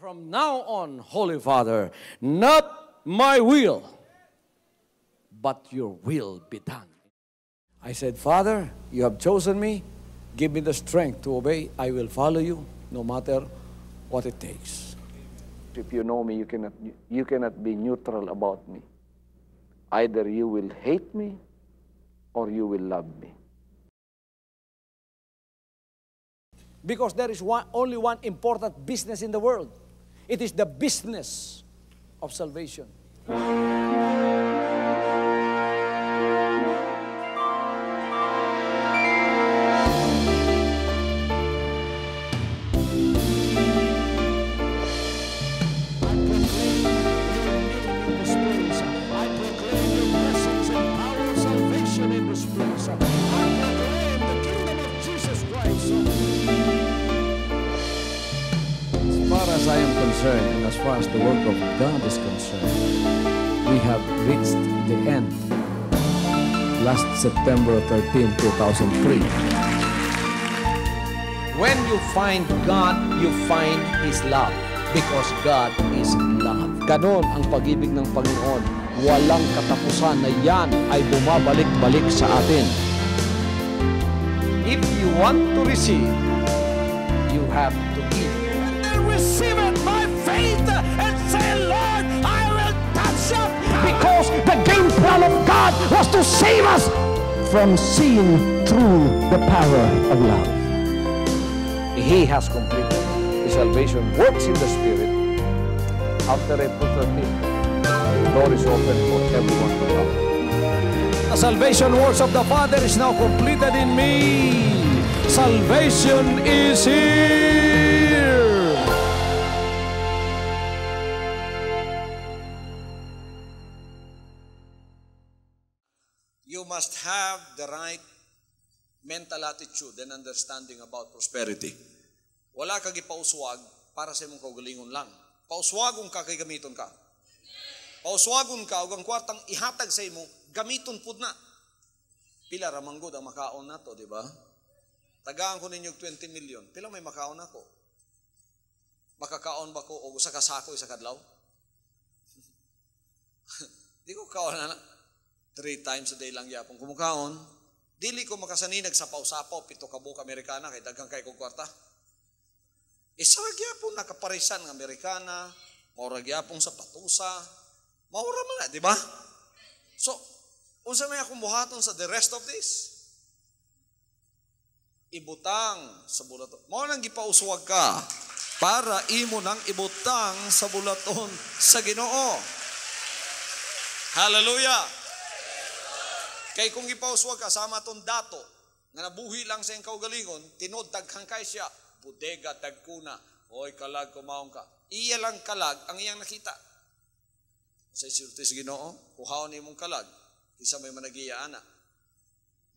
From now on, Holy Father, not my will, but your will be done. I said, Father, you have chosen me. Give me the strength to obey. I will follow you no matter what it takes. If you know me, you cannot be neutral about me. Either you will hate me or you will love me. Because there is only one important business in the world. It is the business of salvation. As I am concerned, and as far as the work of God is concerned, we have reached the end. Last September 13, 2003. When you find God, you find His love. Because God is love. Ganon ang pag-ibig ng Panginoon. Walang katapusan na yan ay bumabalik-balik sa atin. If you want to receive, you have to give. Receive it by faith and say, Lord, I will touch up. Because the game plan of God was to save us from seeing through the power of love. He has completed His salvation works in the Spirit. After April 13th, the door is open for everyone to come. The salvation works of the Father is now completed in me. Salvation is here. You must have the right mental attitude and understanding about prosperity. Wala kang ipauswag para sa imong kaugalingon lang. Pauswagon ka kay gamiton ka. Pauswagon ka ug ang kwartang ihatag sa imo, gamiton pud na. Pila ra manggod ang makaon nato, di ba? Tagaan ko ninyo 20 million. Pila may makaon ako? Makakaon ba ko og usa ka sako isa kadlaw? Di ko kaon na. 3 times a day lang yapong kumukaon. Dili ko makasaninag sa pausapaw, 7 ka buok Amerikana, kay daghang kay kong kwarta. Isarag yapong nakaparisan ng Amerikana, maurag yapong sa patusa, maura man na, di ba? So, unsa may akong buhaton sa the rest of this? Ibutang sa bulaton. Mao nang gipauswag ka para imo nang ibutang sa bulaton sa Ginoo. Hallelujah! Kay kung ipauswag ka, sama itong dato, nga nabuhi lang sa iyong kaugalingon, tinod daghang kay siya, bodega dagkuna, oy kalag kumaong ka. Iya lang kalag ang iyang nakita. Sa isulti sa Ginoo, kuhaon ni mong kalag, isa may managiya-ana.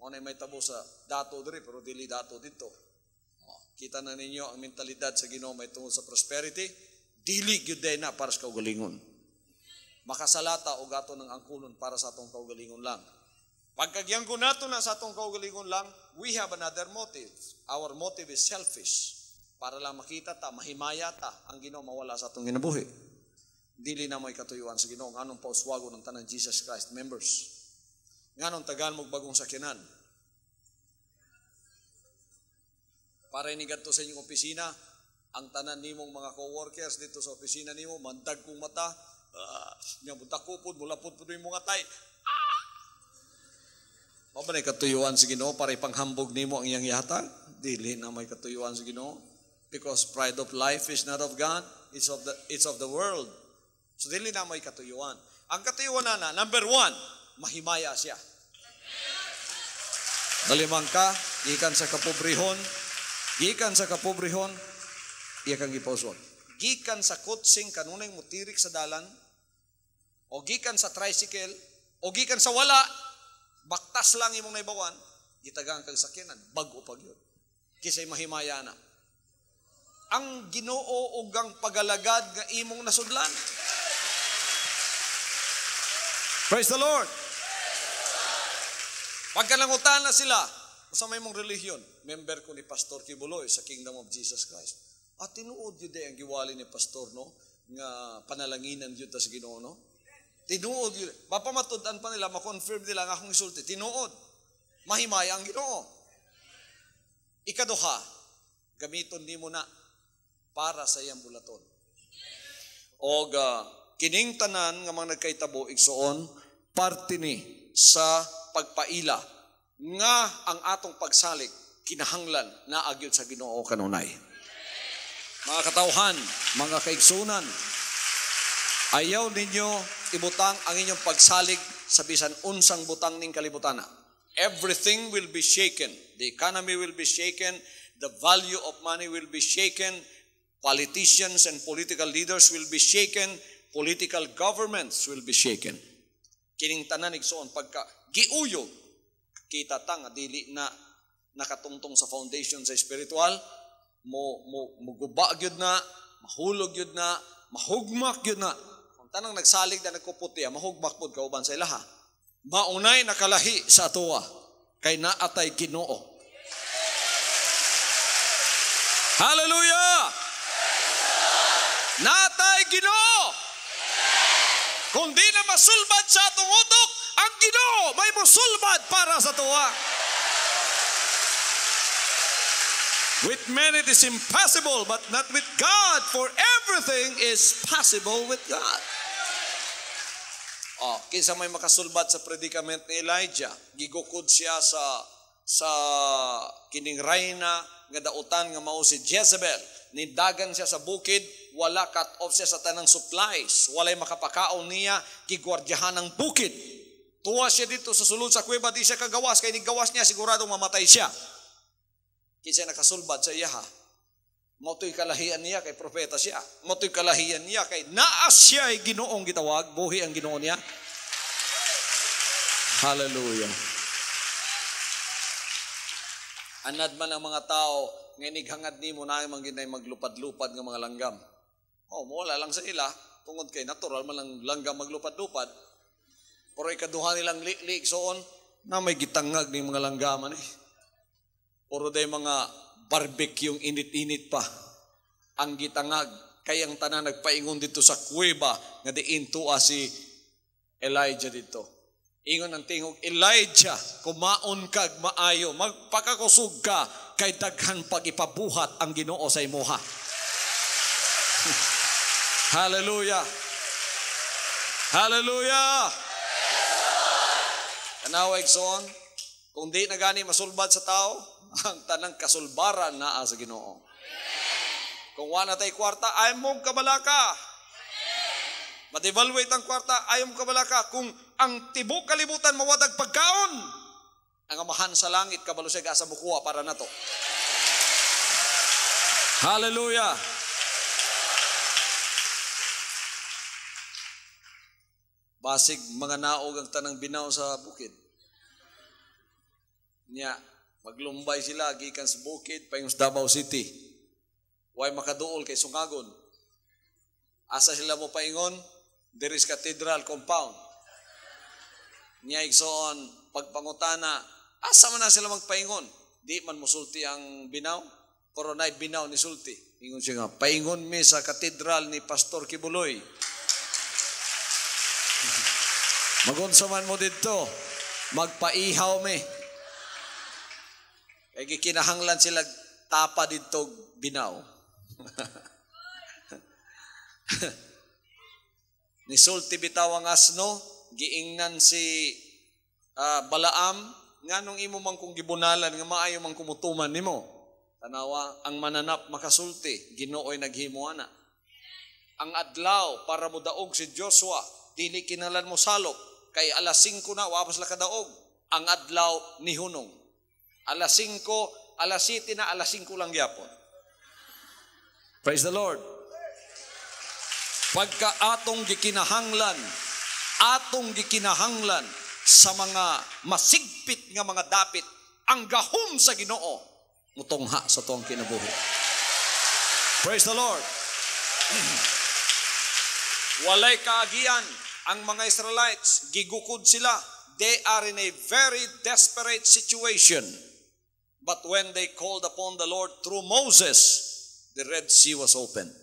Mo na may tabo sa dato diri, pero dili dato dito. Kita na ninyo ang mentalidad sa Ginoo may tungod sa prosperity, dili gyud na para sa kaugalingon. Makasalata o gato ng angkulon para sa atong kaugalingon lang. Pagkagyan ko nato na sa atong kaugalingon lang, we have another motive. Our motive is selfish. Para lang makita ta, mahimaya ta, ang Ginoo mawala sa atong ginabuhi. Dili na mo'y katuyuan sa Ginoo, nganong pauswago ng tanang Jesus Christ members. Nganong tagaan mong bagong sakyanan. Para inigadto sa inyong opisina, ang tanan nimong mga co-workers dito sa opisina nimo, mandag kong mata, nga butakupod, mulapod po yung mga tay, o ba na katuyuan sa Ginoo para ipanghambog nimo ang iyang yatag? Dili na may katuyuan sa Ginoo. Because pride of life is not of God, it's of the world. So dili na may katuyuan. Ang katuyuan na, number 1, mahimaya siya. Dalimang ka, gikan sa kapobrehon, iya kang gipauswag. Gikan sa kutsing kanunay mutirik sa dalan, o gikan sa tricycle, o gikan sa wala, baktas lang imong naibawan, gitagang kag sakyanan, bag-o pag yun. Kisay mahimaya na. Ang Ginoo ug ang pagalagad nga imong nasudlan. Praise the Lord. Pagkalangutan na sila, sa may mong relihiyon, member ko ni Pastor Kibuloy sa Kingdom of Jesus Christ. At tinuod yun ang giwali ni pastor, no? Nga panalanginan yun ta sa Ginoo, no? Tinuod yun. Mapamatudan pa nila, makonfirm nila nga akong isulti. Tinuod. Mahimaya ang Ginoo. Ikaduha, gamiton nimo na para sa iyang bulaton. O kining tanan nga mga nagkaitabo, igsoon, parte ni sa pagpaila nga ang atong pagsalig kinahanglan na agyod sa Ginoo kanunay. Mga katawhan, mga kaigsunan, ayaw ninyo ibutang ang inyong pagsalig sa bisan unsang butang ning kalibutana. Everything will be shaken. The economy will be shaken. The value of money will be shaken. Politicians and political leaders will be shaken. Political governments will be shaken. Kining tanan igsoon pagka giuyog kita ta nga dili na nakatungtong sa foundation sa spiritual, mo guba gyud na, mahulog gyud na, mahugmak gyud na. Kung tanang nagsalig na nagkuputi, mahugmak pud kauban sa ilaha. Maunay nakalahi sa atoa kay naatay Ginoo. Hallelujah! Naatay Ginoo. Kung di na masulbad sa atong utok, ang Ginoo may mosulbad para sa atoa. With men it is impossible, but not with God, for everything is possible with God. Kinsa may makasulbad sa predicament ni Elijah, gigukod siya sa kining reyna nga dautan nga mao si Jezebel. Nidagan siya sa bukid, wala cut off siya sa tanang supplies, walay makapakaon niya, gigwardyahan ng bukid. Tuwa siya dito sa sulod sa kuweba, di siya kagawas, kay nigawas niya siguradong mamatay siya. Kinsa nakasulbad sa iya ha? Motoy kalahian niya kay propeta siya. Motoy kalahian niya kay naa siya ay Ginoong gitawag, buhi ang Ginoo niya. Hallelujah. Anad man ang mga tao nga nighangad nimo na ay manginay maglupad-lupad nga mga langgam. Mawala lang sa ila tungod kay natural man lang langgam maglupad-lupad. Pero ikaduha nilang liik soon na may gitangag ning mga langgaman eh. Puro day mga barbecue yung init-init pa. Ang gitangag, kayang tanan nagpaingon dito sa kuweba nga diin tuwa si Elijah dito. Ingon ang tingog, Elijah, kumaon kag maayo, magpakakusog ka, kay daghan pag-ipabuhat ang Ginoo sa imuha. Hallelujah! Hallelujah! Kanawag son, kung di na gani masulbad sa tao, ang tanang kasulbaran naa sa Ginoo. Kung wala tay kwarta, ayaw mo kabalaka. Mat-evaluate ang kwarta, ayaw mo kabalaka. Kung ang tibok kalibutan mawadag pagkaon, ang amahan sa langit kabalusig asa bukuha para nato. Hallelujah! Basig mga naog ang tanang binaw sa bukid. Niya, maglumbay sila, gikan sa bukid, payong sa Davao City. Huwag makaduol kay Sungagon. Asa sila mo paingon? There is Cathedral Compound. Niya igsoon, pagpangutana, asa man na sila magpaingon? Di man musulti ang binaw, pero na binaw ni sulti. Ingon siya nga, paingon mi sa Cathedral ni Pastor Kibuloy. Magunsa man mo dito, magpaihaw mi. Kaya kinahanglan sila tapa dito binaw. Nisulti bitaw ang asno, giingnan si Balaam, nga nung imo man kung gibunalan, nga maayo man kumutuman nimo. Tanawa, ang mananap makasulti, Ginoo'y naghimuana. Ang adlaw para mo daog si Joshua, dili kinalan mo salop, kay alas 5 na, wapas la kadaog. Ang adlaw ni hunong. Alas 5, alas 7 na, alas 5 lang gyapon. Praise the Lord. Pagka atong gikinahanglan sa mga masigpit nga mga dapit, ang gahom sa Ginoo, mutongha sa tuwang kinabuhi. Praise the Lord. Walay kaagian ang mga Israelites, gigukod sila. They are in a very desperate situation. But when they called upon the Lord through Moses, the Red Sea was opened.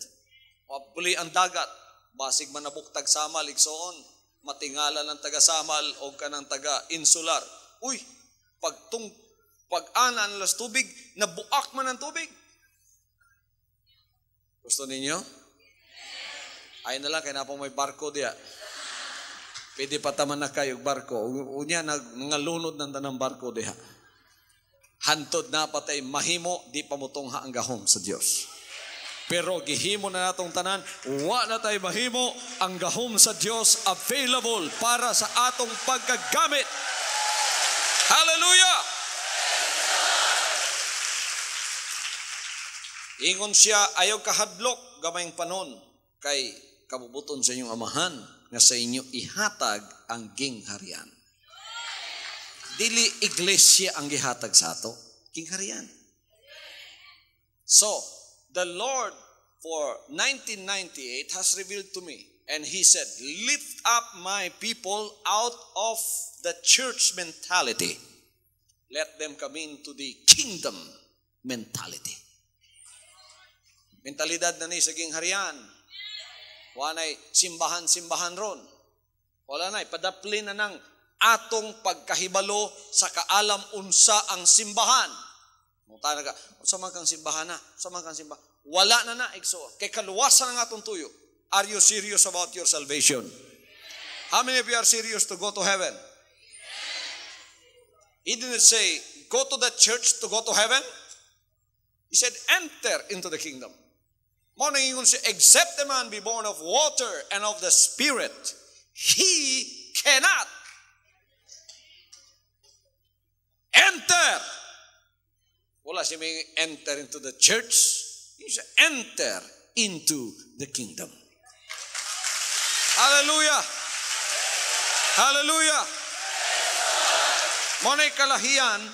Mapuli ang dagat, basig man nabuktag samal, igsoon, matingala ng taga-samal o kanang taga-insular. Uy, pag-ana ng tubig, nabuak man ang tubig. Gusto ninyo? Ay na lang, kaya na po may barko diya. Pwede pa taman na kayo barko. Unya, nangalunod ng tanang barko diha. Hantod na patay, mahimo, di pa mutungha ang gahom sa Diyos. Pero gihimo na natong tanan, wa na tayo mahimo, ang gahom sa Diyos available para sa atong pagkagamit. Hallelujah! Ingon siya, ayaw kahadlok, gamayng panon, kay kabubuton sa inyong amahan, nga sa inyo ihatag ang gingharian. Dili iglesia ang gihatag sa ato, gingharian. So, the Lord for 1998 has revealed to me, and He said, lift up my people out of the church mentality. Let them come into the kingdom mentality. Mentalidad na ni sa gingharian. Wanay simbahan-simbahan ron. Wala na, padapli na ng atong pagkahibalo sa kaalam unsa ang simbahan. Munta na ka, unsa man kang simbahan na? Unsa man kang simbahan? Wala na na, igso. Kay kaluwasan ang atong tuyo. Are you serious about your salvation? How many of you are serious to go to heaven? He didn't say, go to the church to go to heaven. He said, enter into the kingdom. Except a man be born of water and of the Spirit, he cannot enter. Wala siya may enter into the church. He should enter into the kingdom. Hallelujah! Hallelujah! Monay kalahian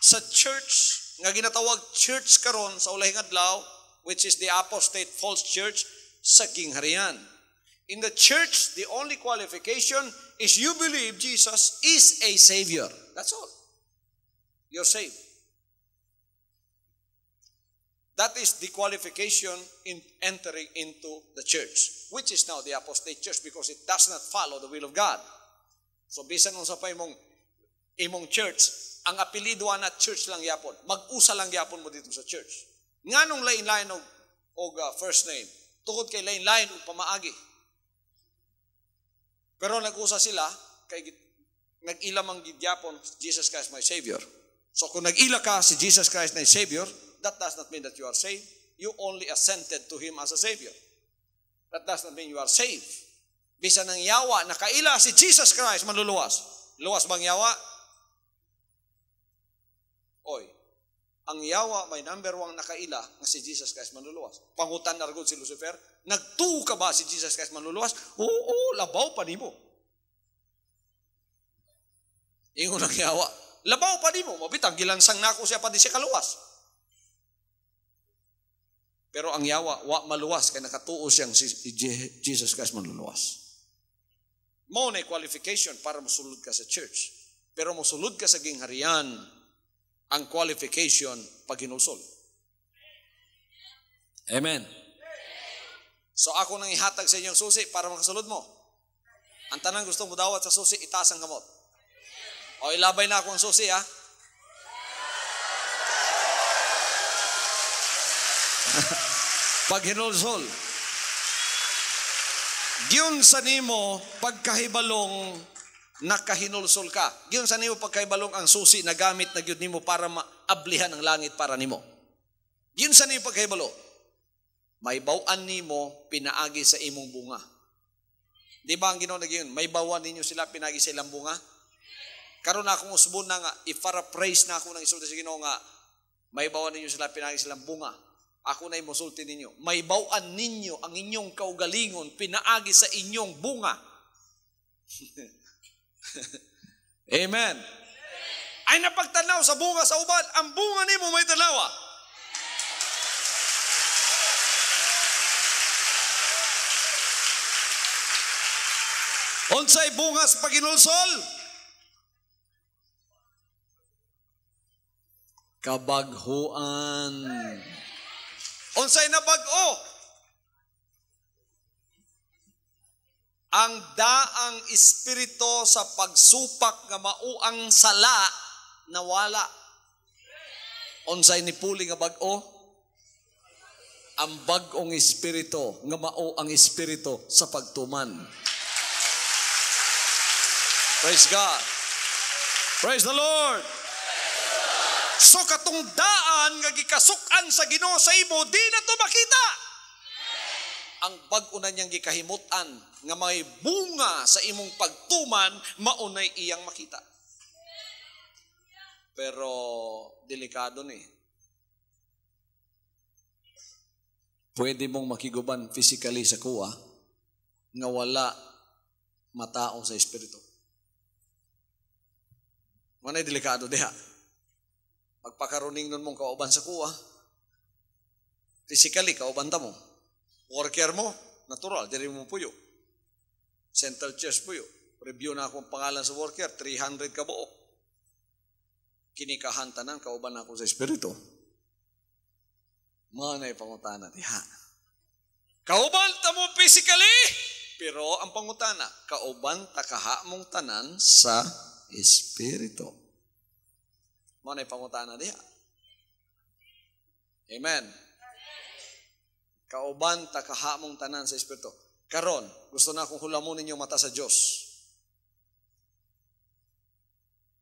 sa church, nga ginatawag church karon sa ulahing adlaw, which is the apostate false church, sa gingharian. In the church, the only qualification is you believe Jesus is a Savior. That's all. You're saved. That is the qualification in entering into the church, which is now the apostate church, because it does not follow the will of God. So, bisan nung sa pa imong church, ang apelido na church lang yapon. Mag-usa lang yapon mo dito sa church. Nga nung lain-lain og first name, tungod kay lain-lain og pamaagi. Pero nag-usa sila, kay nag-ila mang gidyapon, Jesus Christ my Savior. So kung nag-ila ka si Jesus Christ na Savior, that does not mean that you are saved. You only assented to Him as a Savior. That does not mean you are saved. Bisan ng yawa, nakaila si Jesus Christ, manluluwas. Luwas bang yawa? Oy, ang yawa may number 1 nakaila nga si Jesus Christ manluluwas. Pangutan na ragod si Lucifer, nagtuo ka ba si Jesus Christ manluluwas? Oo, labaw pa nimo. Ingon ang yawa, labaw pa nimo, mabitang gilansang nako siya pa di siya kaluwas. Pero ang yawa, wa maluwas kay nakatuo siyang si Jesus Christ manluluwas. Mao na qualification para mosulod ka sa church. Pero mosulod ka sa gingharian, ang qualification pag hinulsol. Amen. So ako nang ihatag sa inyong susi para makasulod mo. Ang tanang gusto mo dawat sa susi, itaas ang kamot. O ilabay na ako ang susi, ha? Pag hinulsol. Giyon sa nimo pagkahibalong nakahinulsol ka. Giyon sa nimo pagkahibalong ang susi na gamit na gyud nimo para maablihan ang langit para nimo. Giyon sa nimo pagkahibalo. May bawan nimo pinaagi sa imong bunga. Di ba ang Ginoo nagyon? May bawan ninyo sila pinaagi sa ilang bunga. Karon na akong usbon na nga i-paraphrase na ako ng isulti sa Ginoo nga may bawan ninyo sila pinaagi sa ilang bunga. Ako na imusulti ninyo. May bawan ninyo ang inyong kaugalingon pinaagi sa inyong bunga. Amen. Ay napagtanaw sa bunga sa uban, ang bunga nimo may tanawa. Unsay bunga sa paghinulsol? Kabaghuan. Unsay na bag-o? Ang daang espiritu sa pagsupak nga mauang sala nawala. Unsay ni puli nga bag-o? Ang bag-ong espiritu nga mao ang espiritu sa pagtuman. Praise God. Praise the Lord. So katong daan nga gikasukan sa Ginoo sa imo, di na to makita. Ang bag-o na niyang gikahimutan nga may bunga sa imong pagtuman, maunay iyang makita. Pero delikado ni. Pwede mong makiguban physically sa kuha nga wala matao sa espiritu. Manay delikado diha. Pagpakaruning nun mong kauban sa kuha, physically kauban ta mo. Worker mo, natural, diri mo puyo. Central Church puyo. Review na akong pangalan sa worker, 300 ka buok. Kinikahan tanan, kauban na ako sa espiritu. Manay pangutana diha. Kauban ta mo physically, pero ang pangutana, kauban ta kaha mong tanan sa espiritu. Manay pangutana diha. Amen. Kauban ta kaha mong tanan sa espiritu. Karon, gusto na akong hulamunin yung mata sa Diyos.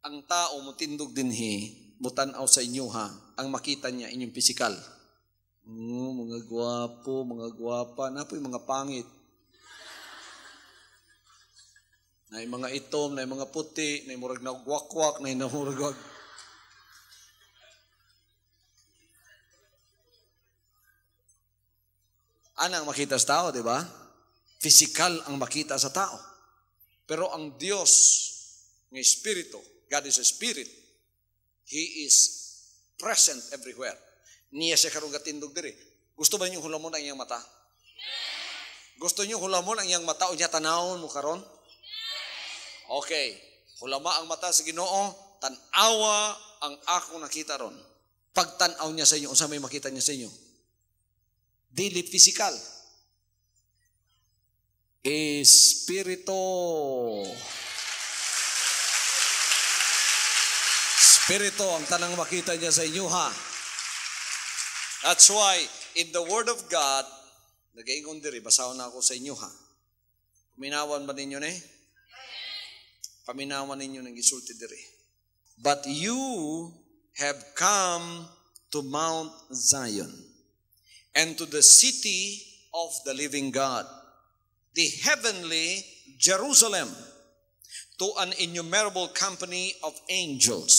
Ang tao mo tindog dinhi, mutanaw sa inyo ha, ang makita niya inyong pisikal. Mga gwapo, mga gwapa, napoy mga pangit. Na mga itom, na mga puti, na murag na gwakwak, na murag. Anang makita sa tao, di ba? Physical ang makita sa tao. Pero ang Diyos, ng Espiritu, God is a Spirit, He is present everywhere. Niya siya karong gatindog diri. Gusto ba niyo hulamon ang iyang mata? Gusto niyo hulamon ang iyang mata o niya tanawon mo karon? Okay. Hulama ang mata sa Ginoo, tanawa ang ako nakita ron. Pagtanaw niya sa inyo, unsa may makita niya sa inyo? Dili physical. Espiritu. Espiritu ang tanang makita niya sa inyo ha. That's why in the Word of God, nagaingon diri, basahon na ako sa inyo ha. Paminawan ba ninyo ni? Paminawan ninyo ng isulti diri. But you have come to Mount Zion, and to the city of the living God, the heavenly Jerusalem, to an innumerable company of angels,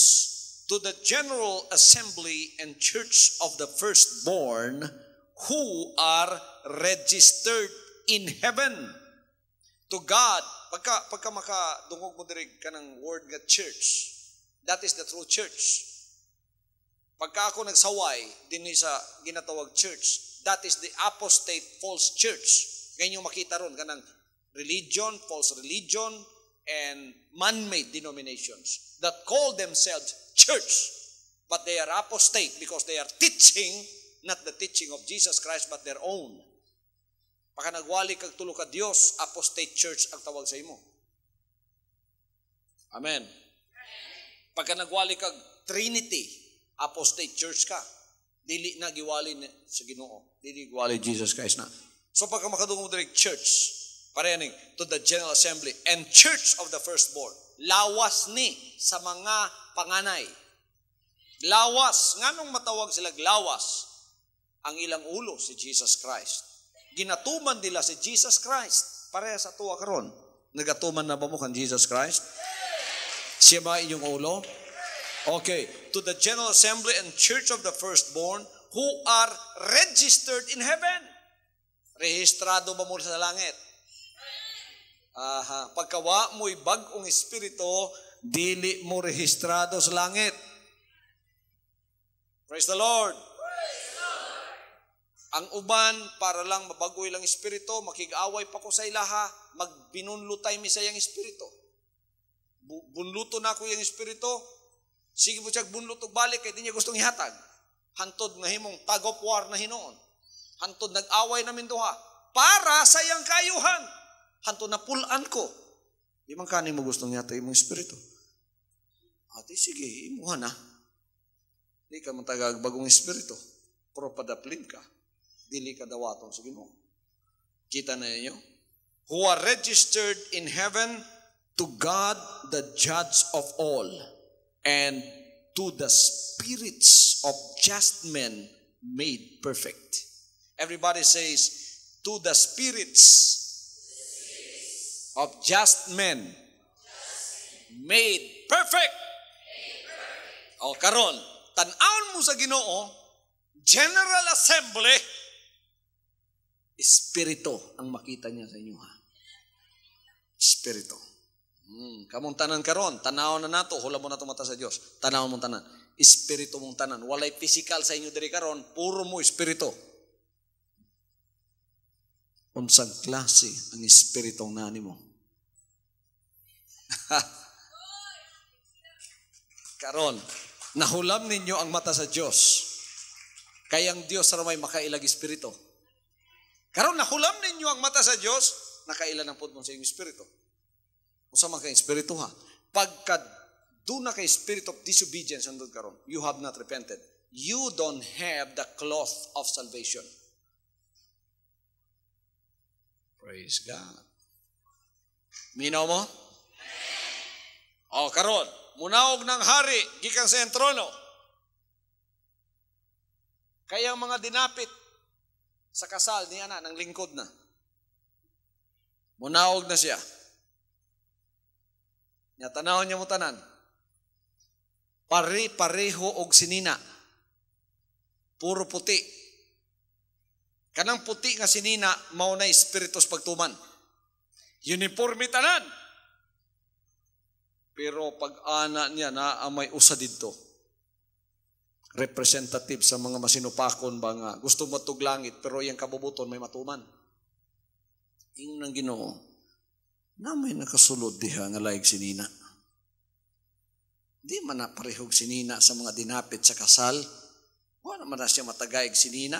to the general assembly and church of the firstborn who are registered in heaven. To God, pagka makadungog mo dirig ka ng word nga church, that is the true church. Pagka ako nagsaway din sa ginatawag church, that is the apostate false church. Ngayon yung makita ron, kanang religion, false religion, and man-made denominations that call themselves church, but they are apostate because they are teaching, not the teaching of Jesus Christ, but their own. Pagka nagwali kag tulo ka Dios, apostate church ang tawag sa imo. Amen. Pagka nagwali kag Trinity, apostate church ka. Dili na giwali sa Ginoo. Dili giwali Jesus Christ na. So pagka makadungog diri church, parehaning to the general assembly and church of the firstborn. Lawas ni sa mga panganay. Lawas, nganong matawag sila lawas? Ang ilang ulo si Jesus Christ. Ginatuman nila si Jesus Christ. Pareha sa tuwa karon. Nagatuman na ba mo kan Jesus Christ? Siya ba inyong ulo? Okay, to the general assembly and church of the firstborn who are registered in heaven. Rehistrado ba mo sa langit? Aha, pagkawa mo'y bag-ong espiritu, dili mo rehistrado sa langit. Praise the Lord. Praise the Lord. Ang uban, para lang mabagoy lang espiritu, makig-away pa ko sa ilaha, magbinunlutay mi sa iyang espiritu. Bunluto na ko yung espiritu, sige mo siyag bunlut og balik kay di niya gustong ihatag. Hantod nga himong tag of war na hinoon. Hantod nag-away namin duha. Para sa iyang kayuhan. Hantod na pulaan ko. Di man kanin mo gustong yata imong espiritu. Ate, sige, imuha na. Di ka matagag bagong espiritu. Pero padaplin ka. Dili ka dawaton sa Ginoo. Kita na ninyo? Who are registered in heaven to God, the judge of all, and to the spirits of just men made perfect. Everybody says, to the spirits of just men made perfect. O karon, tan-aon mo sa Ginoo, General Assembly, Espiritu ang makita niya sa inyo, ha? Espiritu. Kamong tanan karon, tanaw na nato, hula mo na mata sa Dios. Tanaw mong tanan. Espiritu mong tanan. Walay physical sa inyo diri karon, puro mo espiritu. Unsang klase ang espiritu ng nani mo? Karon, nahulam ninyo ang mata sa Dios. Kayang Dios ra may makailag espiritu. Karon nahulam ninyo ang mata sa Dios, nakailan ang pud mo sa inyong espiritu. Usa man kay espiritu, ha. Pagka do na kay spirit of disobedience andun karon, you have not repented. You don't have the cloth of salvation. Praise God. Minaw mo? O karon, munaog ng hari gikan sa trono. Kayang mga dinapit sa kasal niya na, ng lingkod na. Munaog na siya. Natanawon niya mo tanan. Pare-pareho og sinina. Puro puti. Kanang puti nga sinina, mao na espiritus pagtuman. Uniforme tanan. Pero pag-ana niya na may usa didto. Representative sa mga masinupakon ba nga gusto matug langit pero yung kabubuton may matuman. Ingnon ng Ginoo na may nakasulod diha nga laig sinina. Di man na parehog sinina sa mga dinapit sa kasal. Wala man na siya matagayag sinina.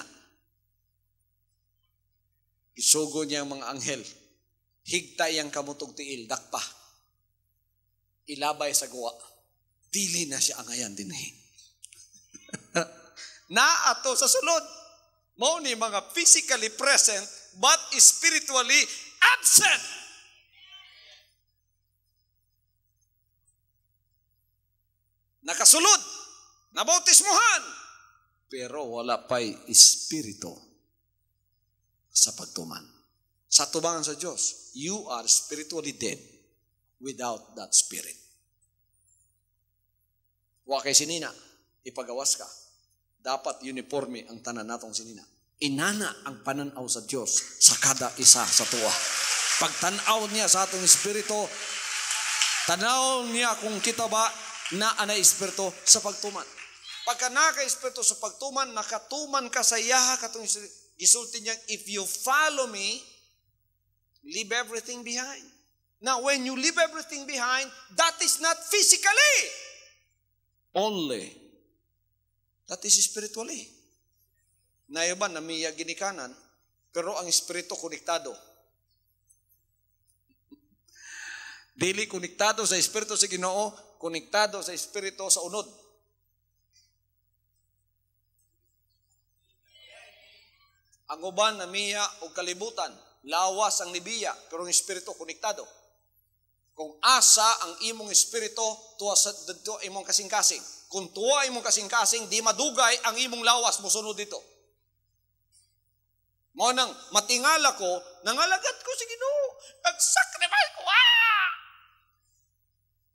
Isugo niya ang mga anghel. Higtay ang kamutog tiil, dakpa. Ilabay sa guwa. Dili na siya angayan dinhi. Na ato sa sulod. Mao ni mga physically present but spiritually absent. Nakasulod, nabautismuhan, pero wala pa'y espiritu sa pagtuman. Sa tubangan sa Diyos, you are spiritually dead without that spirit. Wa kay sinina, ipagawas ka. Dapat uniforme ang tanan natong sinina. Inana ang pananaw sa Diyos sa kada isa sa tuwa. Pagtanaw niya sa atong espiritu, tanaw niya kung kita ba na anay espiritu sa pagtuman. Pagka naka-espiritu sa pagtuman, nakatuman ka sa iyaha katong gisulti niya, if you follow me, leave everything behind. Now, when you leave everything behind, that is not physically only. That is spiritually. Nayaban na miya ginikanan, pero ang espiritu konektado. Dili konektado sa espiritu sa Ginoo, konektado sa espiritu sa unod. Ang uban na miya o kalibutan, lawas ang nibiya, pero ang espiritu konektado. Kung asa ang imong espiritu, tuwa sa dito imong kasing-kasing. Kung tuwa imong kasing-kasing, di madugay ang imong lawas musunod dito. Mo nang matingala ko, nangalagad ko si Ginoo, nag-sacrifice ko.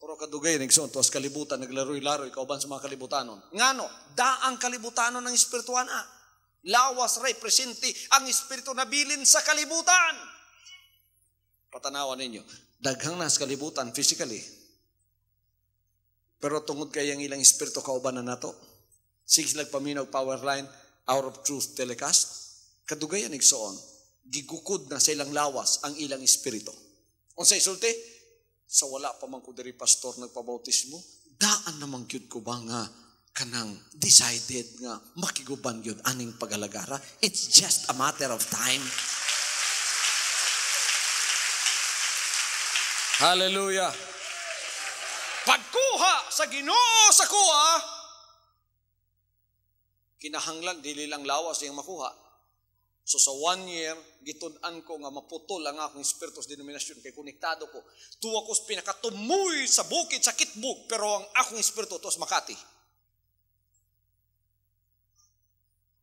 Pero kadugay nagsuon tuwas kalibutan, naglaroy-laroy kauban sa mga kalibutanon. Ngano, daang kalibutanon ng espiritu ana. Lawas represente ang espiritu na bilin sa kalibutan. Patanawan ninyo, daghang nas kalibutan physically. Pero tungod kay ang ilang espiritu kauban na nato, siglag paminaw power line, Hour of Truth telecast, kadugayan igsoon, gigukod na sa ilang lawas ang ilang espiritu. Unsay sulti? Sa wala pa man ko diri pastor nagpabautismo, daan naman gyud ko ba nga kanang decided nga makiguban yun aning pagalagara. It's just a matter of time. Hallelujah. Pagkuha sa Ginoo sa kuha, kinahanglan dili lang lawas yung makuha. So sa 1 year, gitun-an ko nga maputol ang akong espiritu sa denominasyon kay konektado ko. Tuwa ko pinakatumoy sa bukid sa Kitbug, pero ang akong espiritu tos Makati.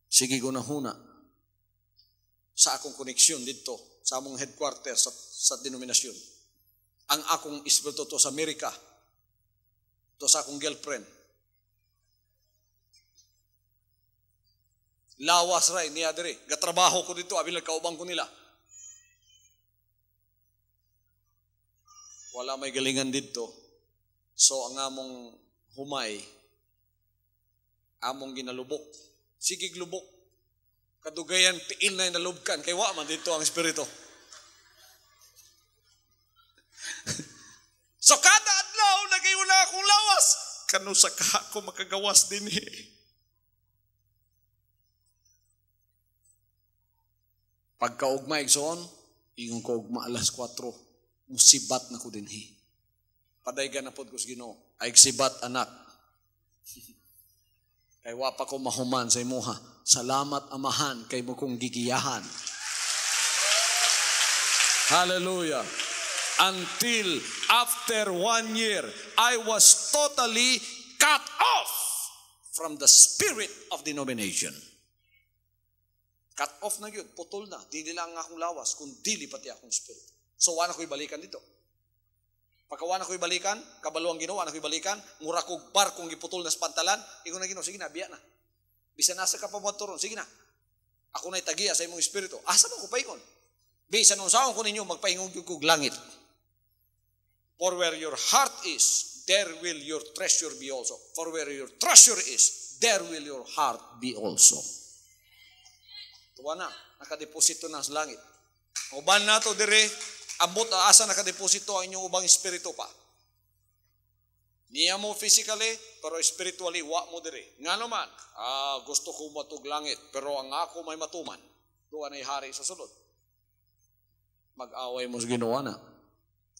Sige ko na huna sa akong koneksyon dito sa among headquarters sa denominasyon. Ang akong espiritu to sa Amerika, to sa akong girlfriend. Lawas ray niya diri. Gatrabaho ko dito, abilang kaubang ko nila. Wala may galingan dito. So ang among humay, among ginalubok. Sigig lubok. Kadugayan, tiil na inalubkan. Kaya wa man dito ang espiritu. So kada adlaw, nagayon na akong lawas. Kano sa kaha ko makagawas din Pagkaugma igsoon, ingon ko ugma alas 4, musibat na ko din Padaygan na pod ko sa Ginoo. Ay sibat anak. Kay wa pa ko mahuman sa imuha. Salamat amahan kay mo kong gigiyahan. Hallelujah. Until after 1 year, I was totally cut off from the spirit of denomination. Cut off na yun, putol na. Dili lang akong lawas, kung dili pati akong spirit. So, wala ko'y balikan dito. Pagkawana ko'y balikan, kabaluang Ginoo, wala ko'y balikan, mura kong bar kung giputol na sa pantalan, ingon na Ginoo, sige na, biya na. Bisa nasa ka pa mo turon, sige na. Ako na'y tagiya sa imong espiritu. Asa mo ko paingon? Bisa nung saon ko ninyo, magpaingon ko langit. For where your heart is, there will your treasure be also. For where your treasure is, there will your heart be also. Tuwa na, nakadeposito na sa langit. Uban na to dire, ambot asa nakadeposito ang inyong ubang espiritu pa. Niya mo physically, pero spiritually, wa mo dire. Nga naman, gusto ko matug langit, pero ang ako may matuman. Doon ay hari sa sulod. Mag-away mo sa Ginoo na.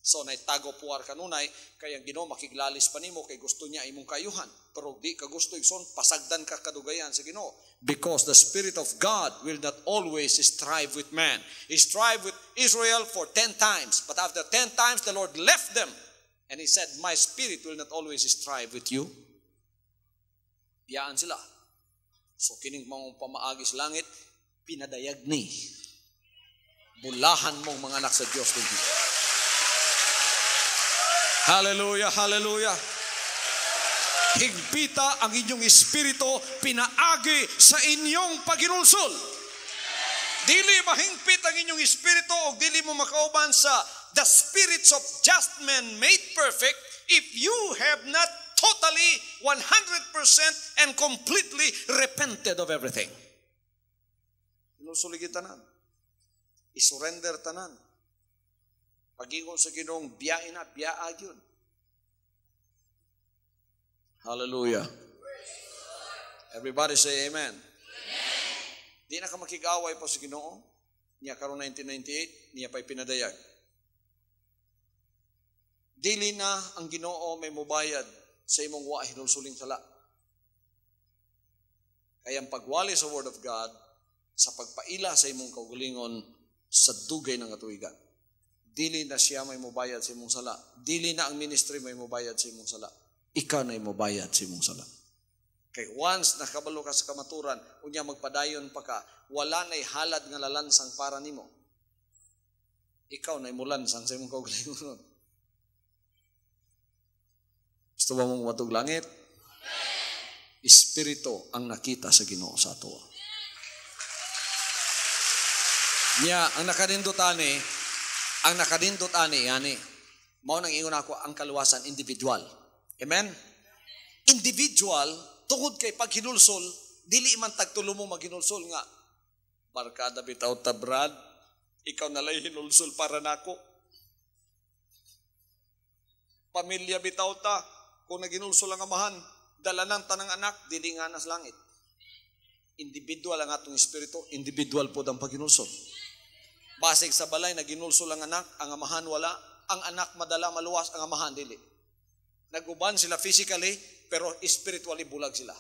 So, naitago puwar kanunay, kaya Ginoo makiglalis pa nimo kay gusto niya imong kayuhan. Pero di ka gusto igsoon, pasagdan ka kadugayan sa Ginoo. Because the Spirit of God will not always strive with man. He strived with Israel for 10 times. But after 10 times, the Lord left them. And He said, my Spirit will not always strive with you. Biyaan sila. So, kining mong pamaagis langit, pinadayag ni. Bulahan mong mga anak sa Diyos din. Hallelujah, hallelujah. Higpita ang inyong espiritu, pinaagi sa inyong paginulsol. Dili mahingpit ang inyong espiritu o dili mo makauban sa the spirits of just men made perfect if you have not totally 100% and completely repented of everything. Inusuligid tanan. Isurrender tanan. Pagingon sa Ginoong biyain na, biyaag yun. Hallelujah. Everybody say amen. Di na ka makig-away po sa Ginoo. Niya karon 1998, niya pa'y pinadayag. Dili na ang Ginoo may mubayad sa imong wa hinulsuling sala. Kaya ang pagwali sa Word of God, sa pagpaila sa imong kaugalingon sa dugay ng katuigan. Dili na siya may mubayad sa imong sala. Dili na ang ministry may mubayad sa imong sala. Ikaw na mubayad sa imong sala. Kay once nakabalo ka sa kamaturan, unya magpadayon pa ka, wala na'y halad nga lalansang para nimo. Ikaw na'y mulansang sa imong kaugalingon. Gusto ba mong matug langit? Espiritu ang nakita sa Ginoo sa ato. Niya, ang nakadindot ani, yani, mao nang ingon ako ang kaluwasan individual. Amen? Individual, tungod kay paghinulsol, dili man tagtulo mo maghinulsol nga. Barkada bitaw ta Brad, ikaw nalay hinulsol para nako. Pamilya bitaw ta, kung naginulsol ang amahan, dala ng tanang anak, dili nga nas langit. Individual ang atong espiritu, individual po ang paginulsol. Basig sa balay na ginulsol ang anak, ang amahan wala, ang anak madala maluwas, ang amahan dili. Naguban sila physically, pero spiritually bulag sila.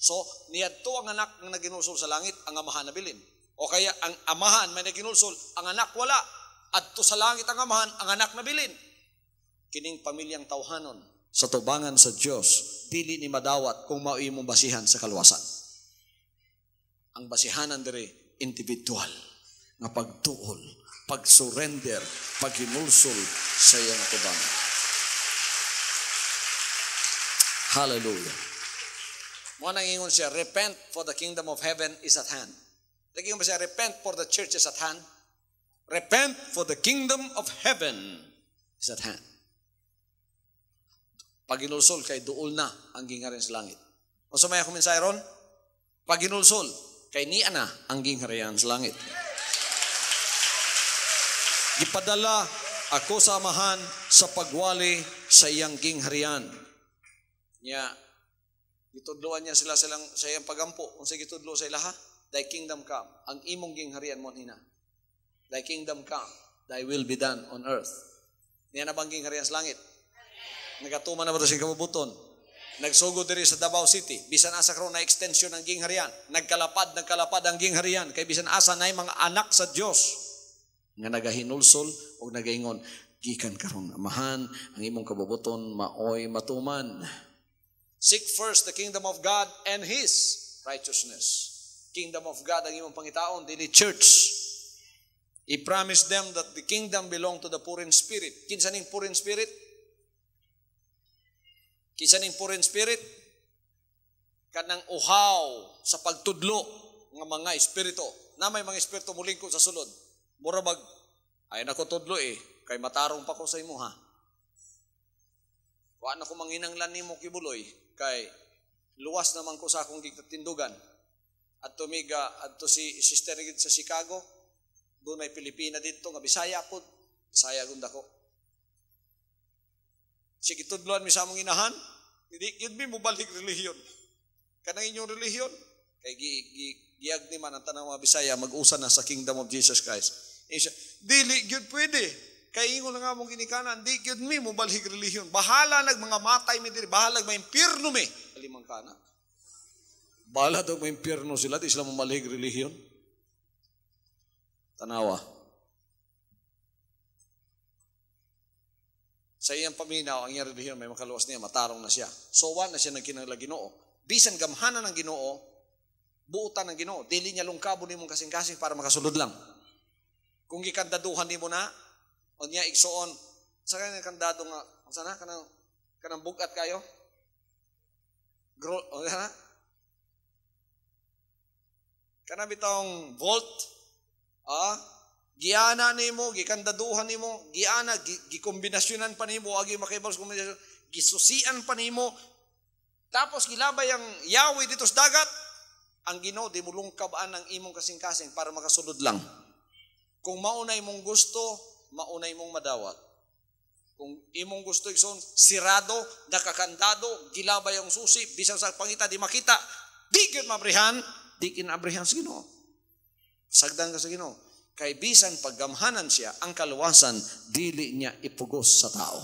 So, niyadto ang anak na naginulsol sa langit, ang amahan nabilin. O kaya ang amahan may naginulsol, ang anak wala. Adto sa langit ang amahan, ang anak nabilin. Kining pamilyang tawhanon sa tubangan sa Dios, dili ni madawat kung mao'y mong basihan sa kaluwasan. Ang basihanan diri individual nga pagtuol, pag-surrender, paghinulsol sa iyang tubangan. Hallelujah. Mo nang ingon siya, repent for the kingdom of heaven is at hand. Lagi mo siya, repent for the church is at hand. Repent for the kingdom of heaven is at hand. Paginulsol kay duol na ang gingharian sa langit. O sumaya ko minsay ron? Paginulsol kay niya na ang gingharian sa langit. Ipadala ako sa amahan sa pagwali sa iyang gingharian. Nya, gitudloan niya sila sa iyang pagampo. Kung sa gitudlo sa ilaha, thy kingdom come. Ang imong gingharian mo hina. Thy kingdom come, thy will be done on earth. Niya na bang gingharian sa langit? Nagatuman na ba ito sa kabubuton? Nagsugod diri sa Davao City. Bisan asa karon na extension ng gingharian. Nagkalapad ang gingharian. Kay bisan asa na mga anak sa Dios nga nagahinulsol o nagaingon, gikan karon amahan, ang imong kabubuton maoy matuman. Seek first the kingdom of God and His righteousness. Kingdom of God ang imong pangitaon, dili church. He promised them that the kingdom belong to the poor in spirit. Kinsa ning poor in spirit? Kinsa ning poor in spirit? Kanang uhaw sa pagtudlo ng mga espiritu. Na may mga espiritu mulingkod sa sulod. Mura mag, ay nako tudlo kay matarong pa ko sa imo ha. Wa na ko manginanglan nimo kibuloy, kay luwas naman ko sa akong gigtindugan. At tumiga, adto si sister gid sa Chicago, doon ay Pilipina dito, nga Bisaya po, Bisaya gunda ko. Sige tudloan mi sa among inahan, hindi yun mi mubalik relihiyon. Kanang inyong relihiyon, kay giagni man ang tanang mga Bisaya, mag-usa na sa kingdom of Jesus Christ. Dili gyud pwede. Kay ingon nga mong ginikanan, di gyud mi mo balhig relihiyon. Bahala nag mga matay mi diri, bahala may impierno mi. Kalimang kana. Bahala daw may impierno sila, di sila mo balhig relihiyon. Tanawa. Sa iyang paminaw, ang iyang relihiyon, may makaluwas niya, matarong na siya. Sowa na siya ng kinangla Ginoo. Bisan gamhanan ng Ginoo, buutan ng Ginoo, dili niya lungkabo ni mong kasing-kasing para makasulod lang. Kung gikandaduhan nimo na, o niya igsuon, sa kanya kandado nga, sana kanang bugat kayo? O sana? Kanang bitong volt, giana nimo, gikandaduhan nimo, giana, gikombinasyonan pa nimo, agi makibals kombinasyon, gisusian pa nimo, tapos gilabay ang Yahweh dito sa dagat, ang Ginoo di mo lungkabaan ng imong kasing-kasing para makasulod lang. Kung maunay mong gusto, maunay mong madawat. Kung imong gusto igsoon, sirado, nakakandado, gilabay ang susi, bisan sa pangita, di makita, di gyud mabrihan, di kinabrihan sa Ginoo. Sagdan ka sa Ginoo. Kay bisan paggamhanan siya, ang kaluwasan, dili niya ipugos sa tao.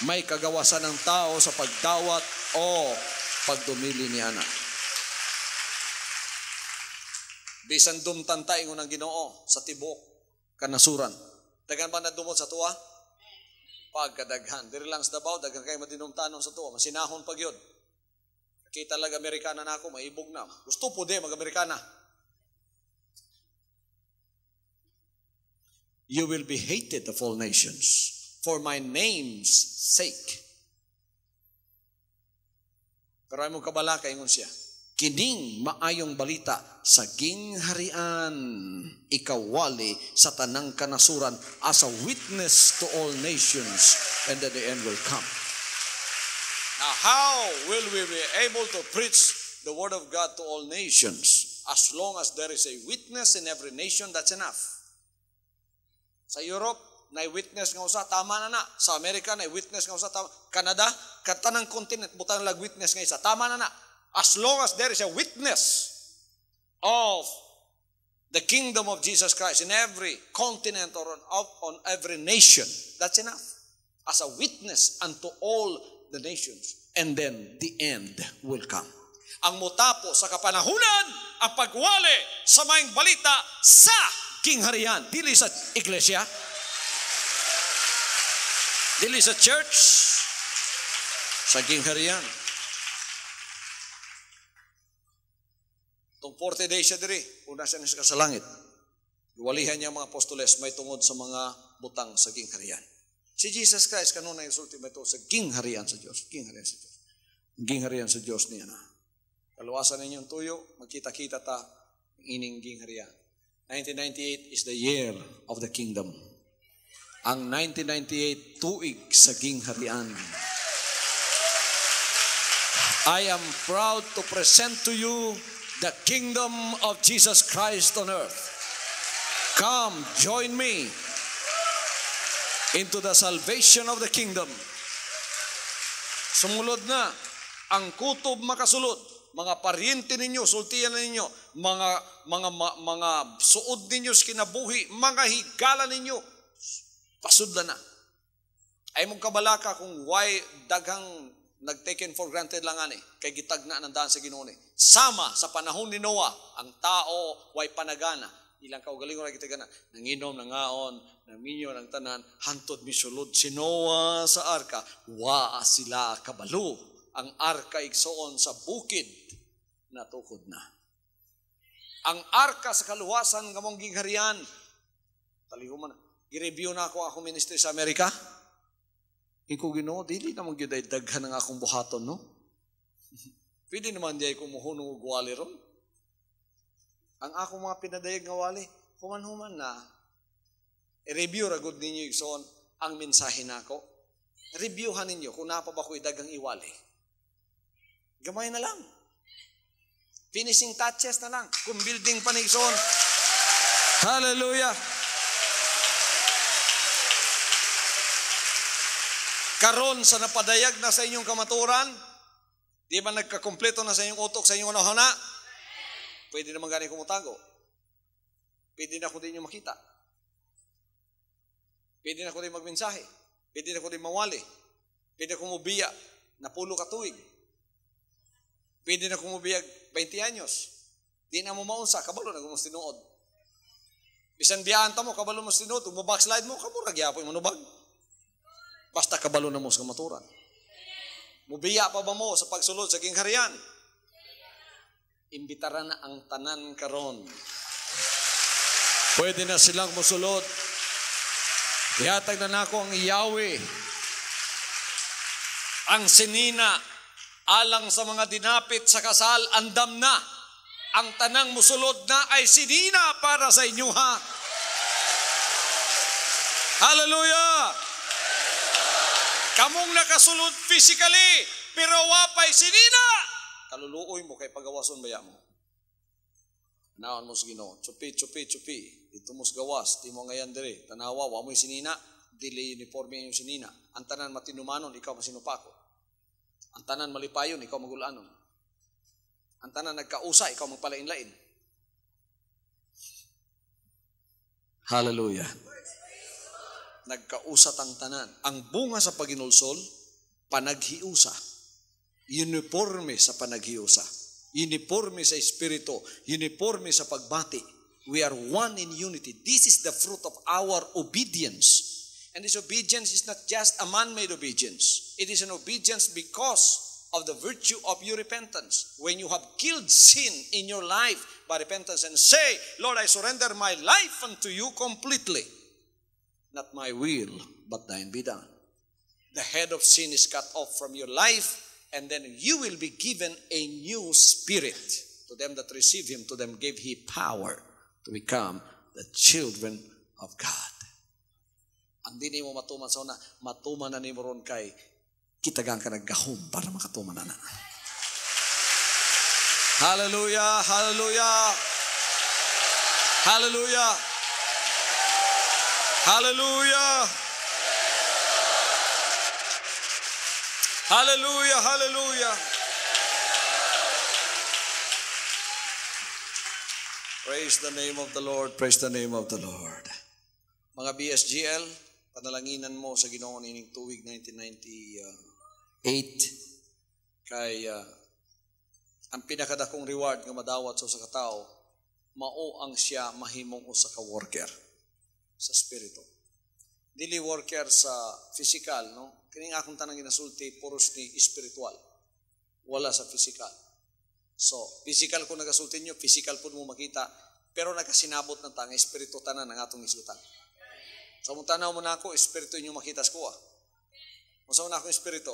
May kagawasan ng tao sa pagdawat o pagdumili ni anak. Bisan dumtanta ingon ang Ginoo sa tibok kanasuran. Dagan ba na dumot sa tuwa? Pagkadaghan. Diri lang sa Davao, dagan kay madinumtanon sa tuwa. Masinahon pag yun. Kita lang Amerikana na ako, maibog na. Gusto po di mag-Amerikana. You will be hated of all nations for my name's sake. Pero ay mong kabala, kaingon siya. Kining maayong balita sa gingharian ikawali sa tanang kanasuran as a witness to all nations, and that the end will come. Now, how will we be able to preach the word of God to all nations? As long as there is a witness in every nation, that's enough. Sa Europe, na-witness nga usa, tama na. Sa Amerika, na-witness nga usa, tama. Canada, katanang continent, butang lag-witness nga isa, tama na. As long as there is a witness of the kingdom of Jesus Christ in every continent or on every nation, that's enough. As a witness unto all the nations. And then the end will come. Ang mutapo sa kapanahunan, ang pagwali sa maayong balita sa kingharian. Dili sa iglesia, dili sa church, sa kingharian. Itong 40 days siya diri, una siya sa langit. Iwalihan niya mga apostoles may tungod sa mga butang sa kingharian. Si Jesus Christ kanunay isulti ba ito sa kingharian sa Diyos. Kingharian sa Diyos. Kingharian sa Diyos niya na. Kaluwasan ninyong tuyo, magkita-kita ta ining kingharian. 1998 is the year of the kingdom. Ang 1998 tuig sa kingharian. I am proud to present to you the kingdom of Jesus Christ on earth. Come, join me into the salvation of the kingdom. Sumulod na ang kutob makasulod. Mga paryente ninyo, sultiyan ninyo, mga suod ninyo sa kinabuhi, mga higala ninyo, pasudla na. Ay mong kabalaka kung why daghang nag-taken for granted lang ani, kay gitagna ng daan sa Ginoo ni. Sama sa panahon ni Noah, ang tao way panagana. Ilang kaugalingon na gitagana, nanginom, nangaon, naminyo ng tanan, hantod misulod si Noah sa arka, wa sila kabalo. Ang arka igsoon sa bukid, natukod na. Ang arka sa kaluwasan ng mong gingharian, taliho man, i-review na ako ministry sa Amerika. Ikaw Ginoo, dili naman gyud ay daghan ng akong buhaton, no? Pwede naman di ay kumuhunong og wali ron. Ang akong mga pinadayag nga wali, human-human na. I-review ra gud ninyo igsoon ang mensahe nako. Reviewhan ninyo kung napa ba ko'y dagang iwali. Gamay na lang. Finishing touches na lang. Kung building pa ni igsoon. Hallelujah. Karon sa napadayag na sa inyong kamaturan, di ba nagkakompleto na sa inyong utok, sa inyong unahana? Pwede naman gani kumutago. Pwede na ko din nyo makita. Pwede na ko din magmensahe. Pwede na ko din mawali. Pwede na ko mubiya na 10 katuig. Pwede na ko mubiyag 20 anyos. Di na mo maunsa, kabalo na gumos tinuod. Bisan biyaan ta mo, kabalo mo tinuod. Kung backslide mo, kabalo nagyapoy manubag. Basta kabalo na mo sa kamaturan. Mubiya pa ba mo sa pagsulod sa kingharian? Imbitara na ang tanan karon. Pwede na silang musulod. Ihatag na nako ang Yahweh. Ang sinina, alang sa mga dinapit sa kasal, andam na. Ang tanang musulod na ay sinina para sa inyo, ha? Hallelujah! Kamong nakasulod physically, pero wapay sinina. Kaluluoy mo kay pagawason baya mo. Naon mo sa Ginoo, chupi. Ito mo sa gawas, di mo ngayon dire. Tanawa, wa mo yung sinina, dili uniforme yung sinina. Ang tanan matinumanon, ikaw masinupako. Ang tanan malipayon, ikaw magulanon. Ang tanan nagkausa, ikaw magpalain-lain. Hallelujah. Nagkausat ang tanan. Ang bunga sa paginulsol, panaghiusa. Uniforme sa panaghiusa. Uniforme sa espiritu. Uniforme sa pagbati. We are one in unity. This is the fruit of our obedience. And this obedience is not just a man-made obedience. It is an obedience because of the virtue of your repentance. When you have killed sin in your life by repentance and say, Lord, I surrender my life unto you completely. Not my will, but thine be done. The head of sin is cut off from your life, and then you will be given a new spirit. To them that receive him, to them gave he power to become the children of God. Ang di mo matuman sa una, matuman na ni mo ron kay kitagang ka naggahom para makatuman na. Hallelujah, hallelujah, hallelujah, hallelujah. Hallelujah, hallelujah. Praise the name of the Lord, praise the name of the Lord. Mga BSGL, panalanginan mo sa Ginoo nining tuig 1998 kay ang pinakadakong reward nga madawat sa katao mao ang siya mahimong usa ka worker sa spirito. Dili worker sa physical, no? Kining akong tanang ginasulti puros ni spiritual. Wala sa physical. So, physical kung nagasulti nyo, physical po mo makita, pero nagasinabot na tanga, espiritu tanan ang atong isutan. So, mong tanaw mo na ako, espiritu nyo makita sa kuha. Masaw na akong espiritu.